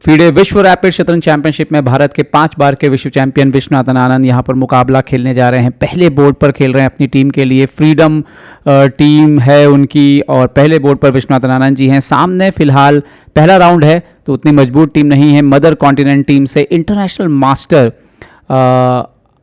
FIDE विश्व rapid शतरंज championship में भारत के 5 बार के विश्व चैंपियन विश्वनाथन आनंद यहां पर मुकाबला खेलने जा रहे हैं। पहले बोर्ड पर खेल रहे हैं अपनी टीम के लिए। फ्रीडम टीम है उनकी और पहले बोर्ड पर विश्वनाथन आनंद जी हैं। सामने फिलहाल पहला राउंड है तो उतनी मजबूत टीम नहीं है। मदर कॉन्टिनेंट टीम से इंटरनेशनल मास्टर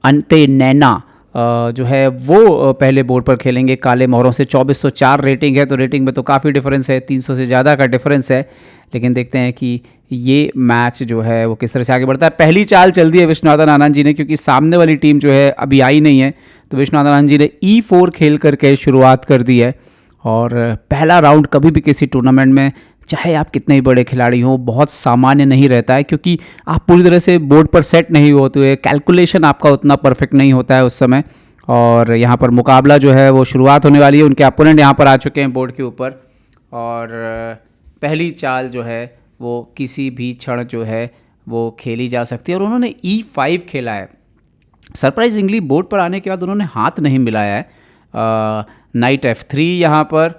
अंते नैना जो है वो पहले बोर्ड पर खेलेंगे। काले मोहरों से 2404 रेटिंग है, तो रेटिंग में तो काफ़ी डिफरेंस है, 300 से ज़्यादा का डिफरेंस है। लेकिन देखते हैं कि ये मैच जो है वो किस तरह से आगे बढ़ता है। पहली चाल चल दी है विश्वनाथन आनंद जी ने, क्योंकि सामने वाली टीम जो है अभी आई नहीं है, तो विश्वनाथन आनंद जी ने E4 खेल करके शुरुआत कर दी है। और पहला राउंड कभी भी किसी टूर्नामेंट में, चाहे आप कितने ही बड़े खिलाड़ी हों, बहुत सामान्य नहीं रहता है, क्योंकि आप पूरी तरह से बोर्ड पर सेट नहीं होते हुए, कैलकुलेशन आपका उतना परफेक्ट नहीं होता है उस समय। और यहाँ पर मुकाबला जो है वो शुरुआत होने वाली है। उनके अपोनेंट यहाँ पर आ चुके हैं बोर्ड के ऊपर और पहली चाल जो है वो किसी भी क्षण जो है वो खेली जा सकती है। और उन्होंने E5 खेला है। सरप्राइजिंगली बोर्ड पर आने के बाद उन्होंने हाथ नहीं मिलाया है। नाइट F3 यहाँ पर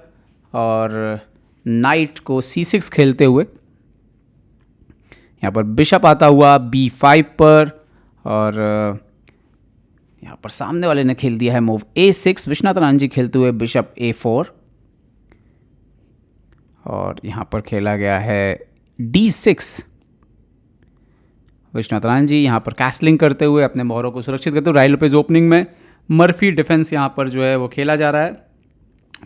और नाइट को C6 खेलते हुए यहाँ पर बिशप आता हुआ B5 पर, और यहाँ पर सामने वाले ने खेल दिया है मूव A6। विश्वनाथन आनंद जी खेलते हुए बिशप A4 और यहाँ पर खेला गया है D6। विश्वनाथन आनंद जी यहाँ पर कैसलिंग करते हुए अपने मोहरों को सुरक्षित करते हुए, राय लोपेज ओपनिंग में, मर्फी डिफेंस यहाँ पर जो है वो खेला जा रहा है।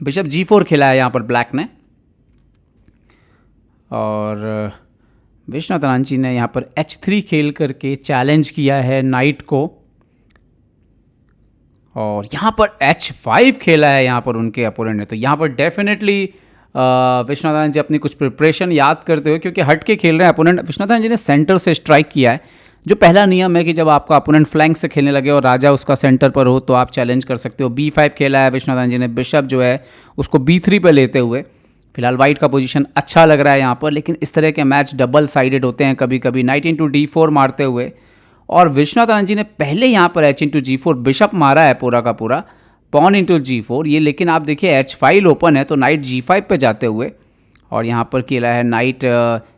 बिशप G4 खेला है यहाँ पर ब्लैक ने और विश्वनाथन आनंद जी ने यहाँ पर H3 खेल करके चैलेंज किया है नाइट को, और यहाँ पर H5 खेला है यहाँ पर उनके अपोनेंट ने। तो यहाँ पर डेफिनेटली विश्वनाथन आनंद जी अपनी कुछ प्रिपरेशन याद करते हुए, क्योंकि हट के खेल रहे हैं अपोनेंट। विश्वनाथन आनंद जी ने सेंटर से स्ट्राइक किया है। जो पहला नियम है कि जब आपका अपोनेंट फ्लैंक से खेलने लगे और राजा उसका सेंटर पर हो तो आप चैलेंज कर सकते हो। B5 खेला है विश्वनाथन आनंद जी ने, बिशप जो है उसको B3 पे लेते हुए। फिलहाल वाइट का पोजीशन अच्छा लग रहा है यहाँ पर, लेकिन इस तरह के मैच डबल साइडेड होते हैं कभी कभी। नाइट इंटू D4 मारते हुए, और विश्वनाथन आनंद जी ने पहले यहाँ पर H इंटू G4 बिशप मारा है पूरा का पूरा, पॉन इंटू G4 ये। लेकिन आप देखिए H ओपन है तो नाइट G5 पे जाते हुए, और यहाँ पर खेला है नाइट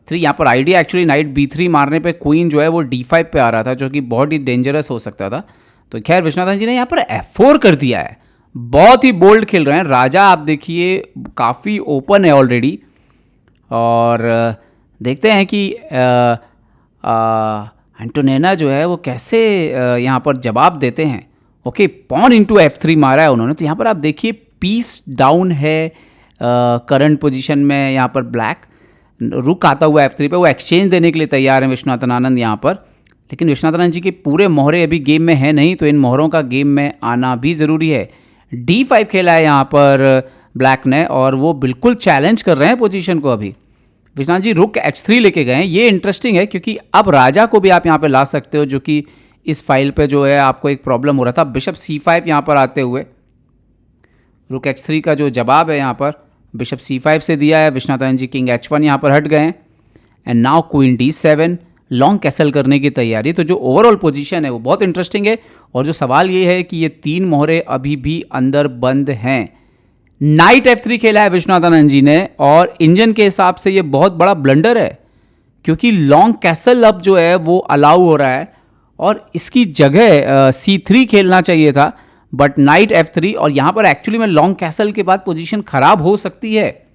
3। यहाँ पर आइडिया एक्चुअली नाइट B3 मारने पे क्वीन जो है वो D5 पे आ रहा था, जो कि बहुत ही डेंजरस हो सकता था। तो खैर विश्वनाथन जी ने यहाँ पर F4 कर दिया है। बहुत ही बोल्ड खेल रहे हैं। राजा आप देखिए काफ़ी ओपन है ऑलरेडी, और देखते हैं कि एंटोनेना जो है वो कैसे यहाँ पर जवाब देते हैं। ओके, पॉन इंटू F3 मारा है उन्होंने, तो यहाँ पर आप देखिए पीस डाउन है करंट पोजीशन में। यहाँ पर ब्लैक रुक आता हुआ F3 पे, वो एक्सचेंज देने के लिए तैयार है विश्वनाथन आनंद यहाँ पर। लेकिन विश्वनाथन आनंद जी के पूरे मोहरे अभी गेम में है नहीं, तो इन मोहरों का गेम में आना भी ज़रूरी है। D5 खेला है यहाँ पर ब्लैक ने, और वो बिल्कुल चैलेंज कर रहे हैं पोजीशन को। अभी विश्वनाथ जी रुक H3 लेके गए हैं। ये इंटरेस्टिंग है क्योंकि अब राजा को भी आप यहाँ पे ला सकते हो, जो कि इस फाइल पे जो है आपको एक प्रॉब्लम हो रहा था। बिशप C5 यहाँ पर आते हुए रुक H3 का जो जवाब है यहाँ पर बिशप C5 से दिया है। विश्वनाथन आनंद जी किंग H1 यहाँ पर हट गए हैं, and now queen D7 long castle करने की तैयारी। तो जो ओवरऑल पोजीशन है वो बहुत इंटरेस्टिंग है, और जो सवाल ये है कि ये 3 मोहरे अभी भी अंदर बंद हैं। नाइट F3 खेला है विश्वनाथन आनंद जी ने, और इंजन के हिसाब से ये बहुत बड़ा ब्लंडर है, क्योंकि लॉन्ग कैसल अब जो है वो अलाउ हो रहा है, और इसकी जगह C3 खेलना चाहिए था, बट नाइट F3। और यहाँ पर एक्चुअली में लॉन्ग कैसल के बाद पोजीशन खराब हो सकती है,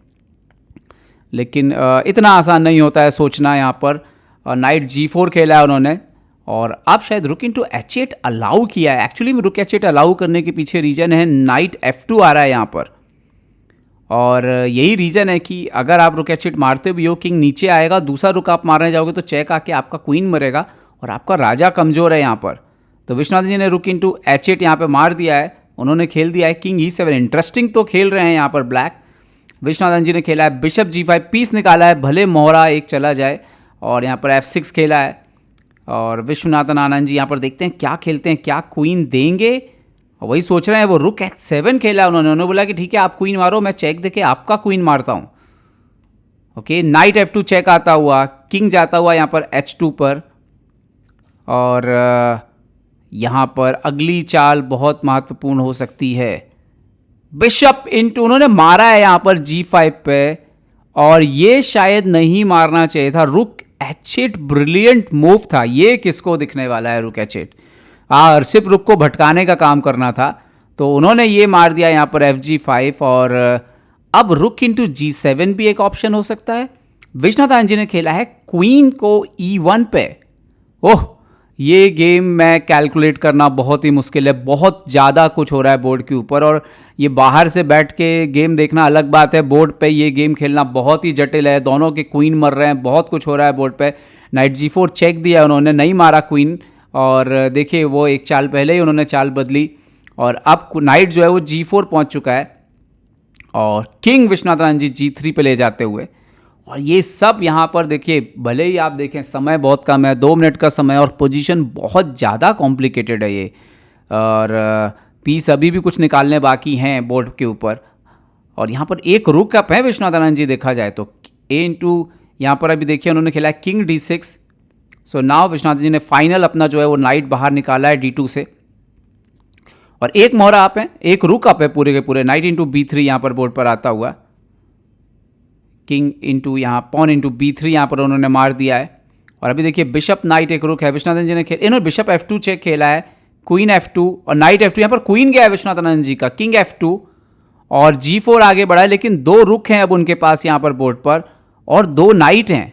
लेकिन इतना आसान नहीं होता है सोचना। यहाँ पर नाइट G4 खेला है उन्होंने, और अब शायद रुक इंटू H8 अलाउ किया है। एक्चुअली में रुक H8 अलाउ करने के पीछे रीजन है नाइट F2 आ रहा है यहाँ पर, और यही रीज़न है कि अगर आप रुक H8 मारते भी हो, किंग नीचे आएगा, दूसरा रुक आप मारने जाओगे तो चेक आके आपका क्वीन मरेगा, और आपका राजा कमज़ोर है यहाँ पर। तो विश्वनाथ जी ने रुक इंटू H8 यहाँ पे मार दिया है। उन्होंने खेल दिया है किंग E7। इंटरेस्टिंग तो खेल रहे हैं यहाँ पर ब्लैक। विश्वनाथन जी ने खेला है बिशप G5, पीस निकाला है, भले मोहरा एक चला जाए, और यहाँ पर F6 खेला है। और विश्वनाथन आनंद जी यहाँ पर देखते हैं क्या खेलते हैं, क्या क्वीन देंगे, वही सोच रहे हैं वो। रुक H7 खेला उन्होंने बोला कि ठीक है आप क्वीन मारो, मैं चेक देके आपका क्वीन मारता हूँ। ओके, नाइट F2 चेक आता हुआ, किंग जाता हुआ यहाँ पर H2 पर, और यहाँ पर अगली चाल बहुत महत्वपूर्ण हो सकती है। बिशप इंटू उन्होंने मारा है यहाँ पर G5 पे, और ये शायद नहीं मारना चाहिए था। रुक H8 ब्रिलियंट मूव था, ये किसको दिखने वाला है रुक H8। सिर्फ रुक को भटकाने का काम करना था, तो उन्होंने ये मार दिया यहाँ पर FG5 और अब रुक इंटू G7 भी एक ऑप्शन हो सकता है। विश्वनाथ आनंद जी ने खेला है क्वीन को E1 पे। ओह, ये गेम में कैलकुलेट करना बहुत ही मुश्किल है, बहुत ज़्यादा कुछ हो रहा है बोर्ड के ऊपर, और ये बाहर से बैठ के गेम देखना अलग बात है, बोर्ड पे ये गेम खेलना बहुत ही जटिल है। दोनों के क्वीन मर रहे हैं, बहुत कुछ हो रहा है बोर्ड पे। नाइट G4 चेक दिया उन्होंने, नहीं मारा क्वीन, और देखिए वो एक चाल पहले ही उन्होंने चाल बदली और अब नाइट जो है वो G4 पहुंच चुका है और किंग विश्वनाथ आनंद जी G3 पे ले जाते हुए। और ये सब यहाँ पर देखिए, भले ही आप देखें समय बहुत कम है, 2 मिनट का समय, और पोजीशन बहुत ज़्यादा कॉम्प्लिकेटेड है ये, और पीस अभी भी कुछ निकालने बाकी हैं बोर्ड के ऊपर। और यहाँ पर एक रुक अप है विश्वनाथ आनंद जी, देखा जाए तो A यहाँ पर अभी देखिए उन्होंने खेला है king D6। So now Vishwanath ji ने फाइनल अपना जो है वो नाइट बाहर निकाला है D2 से, और एक मोहरा अप है, एक रुक अप है पूरे के पूरे। नाइट इंटू B3 यहाँ पर बोर्ड पर आता हुआ, किंग इंटू यहाँ पॉन इंटू B3 यहाँ पर उन्होंने मार दिया है। और अभी देखिए बिशप नाइट एक रुक है, विश्वनाथ आनंद जी ने इन्होंने बिशप F2 चेक खेला है, क्वीन F2 और नाइट F2। यहाँ पर क्वीन गया है विश्वनाथ आनंद जी का, किंग F2 और G4 आगे बढ़ा है, लेकिन 2 रुक हैं अब उनके पास यहाँ पर बोर्ड पर और 2 नाइट हैं।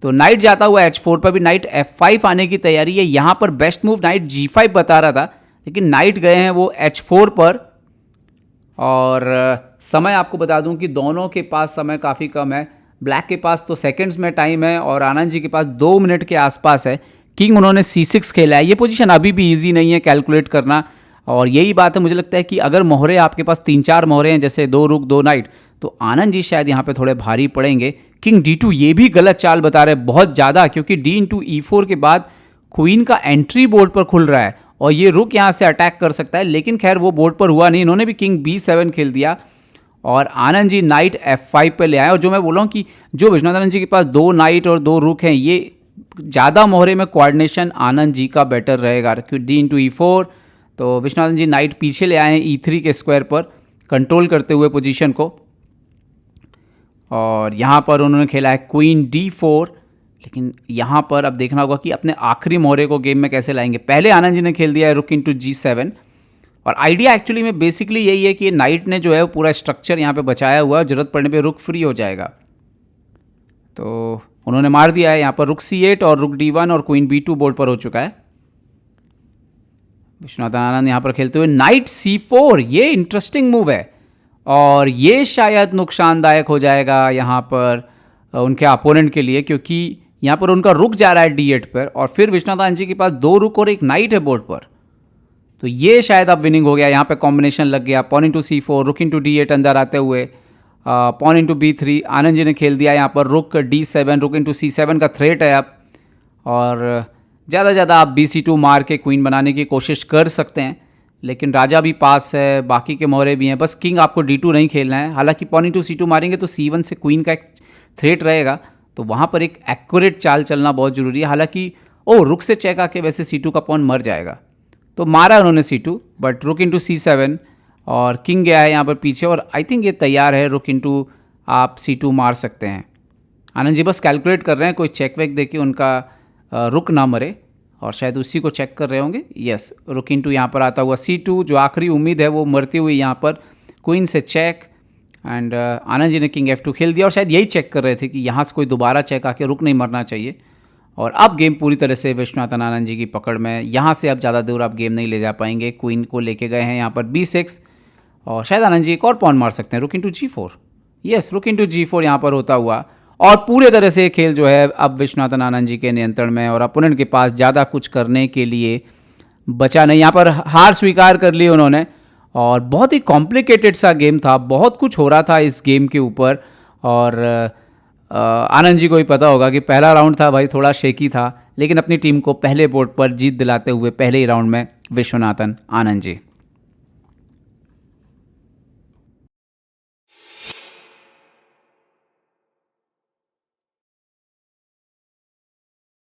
तो नाइट जाता हुआ H4 पर भी, नाइट F5 आने की तैयारी है। यहाँ पर बेस्ट मूव नाइट G5 बता रहा था, लेकिन नाइट गए हैं वो H4 पर। और समय आपको बता दूं कि दोनों के पास समय काफ़ी कम है, ब्लैक के पास तो सेकंड्स में टाइम है और आनंद जी के पास 2 मिनट के आसपास है। किंग उन्होंने C6 खेला है, ये पोजीशन अभी भी इजी नहीं है कैलकुलेट करना, और यही बात है मुझे लगता है कि अगर मोहरे आपके पास 3-4 मोहरे हैं, जैसे 2 रुक 2 नाइट, तो आनंद जी शायद यहाँ पे थोड़े भारी पड़ेंगे। किंग D2 ये भी गलत चाल बता रहे हैं बहुत ज़्यादा, क्योंकि D इंटू E4 के बाद क्वीन का एंट्री बोर्ड पर खुल रहा है और ये रुक यहाँ से अटैक कर सकता है, लेकिन खैर वो बोर्ड पर हुआ नहीं। इन्होंने भी किंग B7 खेल दिया और आनंद जी नाइट F5 पे ले आए। और जो मैं बोल रहा हूँ कि जो विश्वनाथ आनंद जी के पास 2 नाइट और 2 रुक हैं, ये ज़्यादा मोहरे में कोऑर्डिनेशन आनंद जी का बेटर रहेगा, क्योंकि D इंटू E4, तो विश्वनाथ आनंद जी नाइट पीछे ले आए हैं E3 के स्क्वायर पर कंट्रोल करते हुए पोजीशन को। और यहाँ पर उन्होंने खेला है क्वीन D4, लेकिन यहाँ पर अब देखना होगा कि अपने आखिरी मोहरे को गेम में कैसे लाएंगे। पहले आनंद जी ने खेल दिया है रुक इंटू G7, और आइडिया एक्चुअली में बेसिकली यही है कि नाइट ने जो है वो पूरा स्ट्रक्चर यहाँ पे बचाया हुआ है, जरूरत पड़ने पे रुक फ्री हो जाएगा। तो उन्होंने मार दिया है यहाँ पर रुक C8 और रुक D1 और क्वीन B2 बोर्ड पर हो चुका है। विश्वनाथ आनंद यहाँ पर खेलते हुए नाइट C4, ये इंटरेस्टिंग मूव है और ये शायद नुकसानदायक हो जाएगा यहाँ पर उनके अपोनेंट के लिए, क्योंकि यहाँ पर उनका रुक जा रहा है D8 पर और फिर विश्वनाथ आनंद जी के पास 2 रुक और एक नाइट है बोर्ड पर। तो ये शायद अब विनिंग हो गया, यहाँ पे कॉम्बिनेशन लग गया। पॉन इंटू C4, रुक इंटू D8 अंदर आते हुए, pawn into B3 Anand ji ने खेल दिया। यहाँ पर रुक D7, रुक इंटू C7 का थ्रेट है अब, और ज़्यादा से ज़्यादा आप BC2 मार के क्वीन बनाने की कोशिश कर सकते हैं, लेकिन राजा भी पास है, बाकी के मोहरे भी हैं, बस किंग आपको D2 नहीं खेलना है। हालांकि पॉन इंटू C2 मारेंगे तो C1 से क्वीन का एक थ्रेट रहेगा, तो वहाँ पर एक एक्यूरेट चाल चलना बहुत ज़रूरी है। हालांकि रुक से चेक आके वैसे C2 का पॉन मर जाएगा, तो मारा उन्होंने C2, बट रुक इंटू C7 और किंग गया है यहाँ पर पीछे, और आई थिंक ये तैयार है। रुक इंटू आप C2 मार सकते हैं। आनंद जी बस कैलकुलेट कर रहे हैं कोई चेक वेक दे के उनका रुक ना मरे, और शायद उसी को चेक कर रहे होंगे। यस, रुक इंटू यहाँ पर आता हुआ C2, जो आखिरी उम्मीद है वो मरती हुई यहाँ पर क्वीन से चेक, एंड आनंद जी ने किंग F2 खेल दिया, और शायद यही चेक कर रहे थे कि यहाँ से कोई दोबारा चेक आके रुक नहीं मरना चाहिए। और अब गेम पूरी तरह से विश्वनाथ आनंद जी की पकड़ में, यहाँ से अब ज़्यादा दूर आप गेम नहीं ले जा पाएंगे। क्वीन को लेके गए हैं यहाँ पर B6, और शायद आनंद जी एक और पॉन मार सकते हैं, रुक इंटू G4। यस, रुक इंटू G4 यहाँ पर होता हुआ, और पूरे तरह से खेल जो है अब विश्वनाथ आनंद जी के नियंत्रण में, और अपोनेंट के पास ज़्यादा कुछ करने के लिए बचा नहीं। यहाँ पर हार स्वीकार कर ली उन्होंने, और बहुत ही कॉम्प्लिकेटेड सा गेम था, बहुत कुछ हो रहा था इस गेम के ऊपर। और आनंद जी को ही पता होगा कि पहला राउंड था भाई थोड़ा शेकी था, लेकिन अपनी टीम को पहले बोर्ड पर जीत दिलाते हुए पहले ही राउंड में विश्वनाथन आनंद जी।